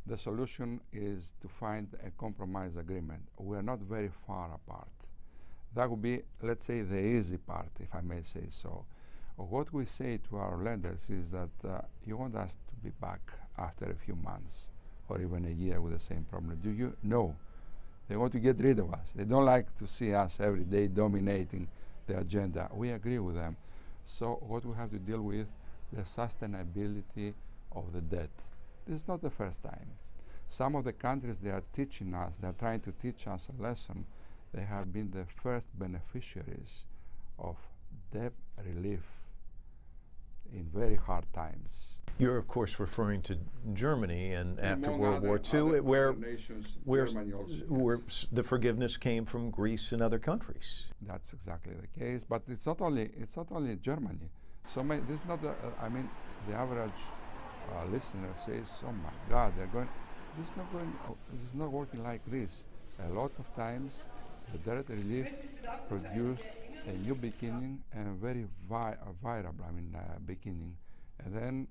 The solution is to find a compromise agreement. We are not very far apart. That would be, let's say, the easy part, if I may say so. What we say to our lenders is that you want us to be back after a few months or even a year with the same problem. Do you? No. They want to get rid of us. They don't like to see us every day dominating the agenda. We agree with them. So what we have to deal with, the sustainability of the debt. This is not the first time. Some of the countries, they are teaching us, they are trying to teach us a lesson. They have been the first beneficiaries of debt relief in very hard times. You're, of course, referring to Germany and after World War II, where the forgiveness came from Greece and other countries. That's exactly the case. But it's not only Germany. So this is not the, I mean, the average listener says, "Oh my God, they're going." This is not working like this. A lot of times, the debt relief produced a new beginning and very viable, beginning. And then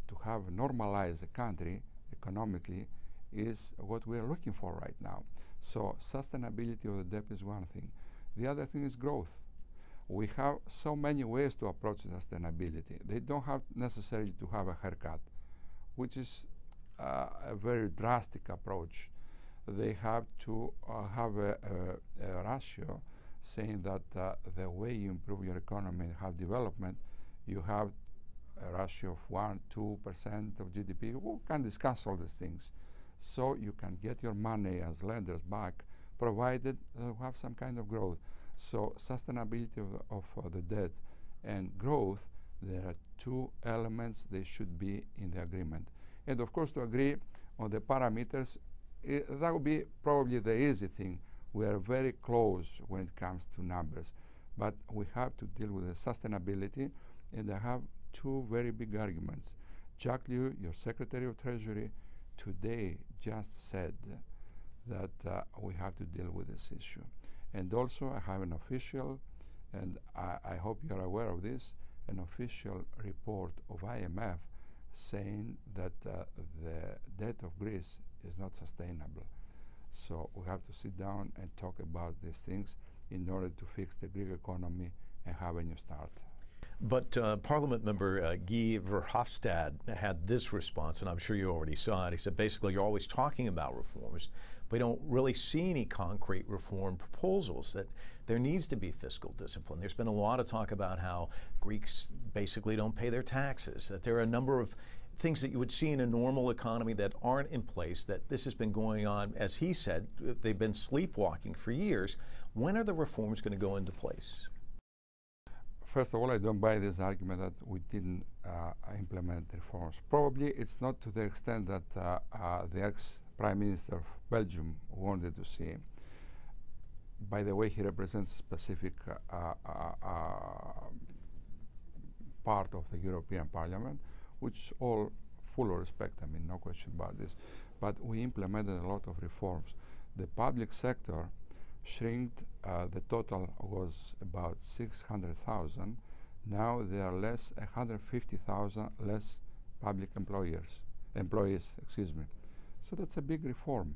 to have normalized the country economically is what we are looking for right now. So sustainability of the debt is one thing. The other thing is growth. We have so many ways to approach sustainability. They don't have necessarily to have a haircut, which is a very drastic approach. They have to have a ratio saying that the way you improve your economy and have development, you have a ratio of 1–2% of GDP. We can discuss all these things. So you can get your money as lenders back, provided you have some kind of growth. So sustainability of the debt and growth, there are two elements they should be in the agreement. And of course, to agree on the parameters, that would be probably the easy thing. We are very close when it comes to numbers. But we have to deal with the sustainability, and I have two very big arguments. Jack Liu, your Secretary of Treasury, today just said that we have to deal with this issue. And also, I have an official, and I hope you are aware of this, an official report of IMF saying that the debt of Greece is not sustainable. So we have to sit down and talk about these things in order to fix the Greek economy and have a new start. But Parliament member Guy Verhofstadt had this response, and I'm sure you already saw it. He said, basically, you're always talking about reforms, but we don't really see any concrete reform proposals, that there needs to be fiscal discipline. There's been a lot of talk about how Greeks basically don't pay their taxes, that there are a number of things that you would see in a normal economy that aren't in place, that this has been going on, as he said, they've been sleepwalking for years. When are the reforms going to go into place? First of all, I don't buy this argument that we didn't implement reforms. Probably it's not to the extent that the ex-Prime Minister of Belgium wanted to see. By the way, he represents a specific part of the European Parliament, which all full respect, I mean, no question about this. But we implemented a lot of reforms. The public sector shrinked, the total was about 600,000. Now there are 150,000 less public employees, excuse me. So that's a big reform.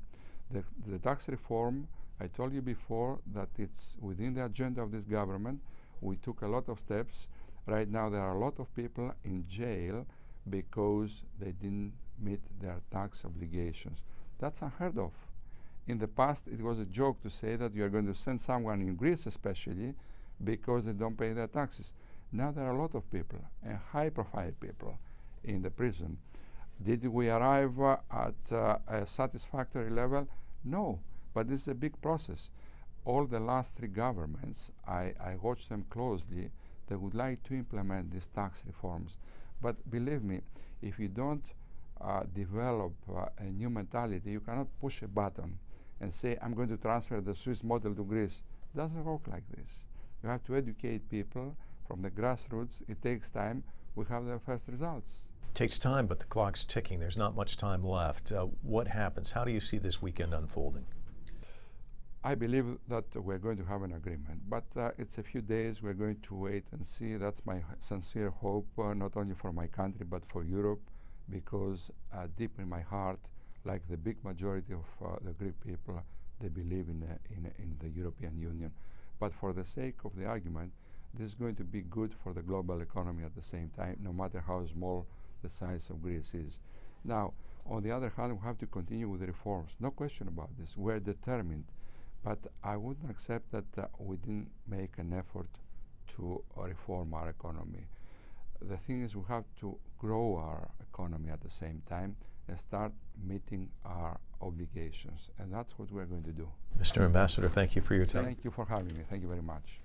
The tax reform, I told you before that it's within the agenda of this government. We took a lot of steps. Right now there are a lot of people in jail because they didn't meet their tax obligations. That's unheard of. In the past, it was a joke to say that you are going to send someone in Greece especially because they don't pay their taxes. Now there are a lot of people, and high-profile people, in the prison. Did we arrive at a satisfactory level? No, but this is a big process. All the last three governments, I watched them closely. They would like to implement these tax reforms. But believe me, if you don't develop a new mentality, you cannot push a button and say, I'm going to transfer the Swiss model to Greece. It doesn't work like this. You have to educate people from the grassroots. It takes time. We have the first results. It takes time, but the clock's ticking. There's not much time left. What happens? How do you see this weekend unfolding? I believe that we're going to have an agreement, but it's a few days. We're going to wait and see. That's my sincere hope, not only for my country, but for Europe, because deep in my heart, like the big majority of the Greek people, they believe in the European Union. But for the sake of the argument, this is going to be good for the global economy at the same time, no matter how small the size of Greece is. Now, on the other hand, we have to continue with the reforms. No question about this. We're determined. But I wouldn't accept that we didn't make an effort to reform our economy. The thing is, we have to grow our economy at the same time and start meeting our obligations. And that's what we're going to do. Mr. Ambassador, thank you for your time. Thank you for having me. Thank you very much.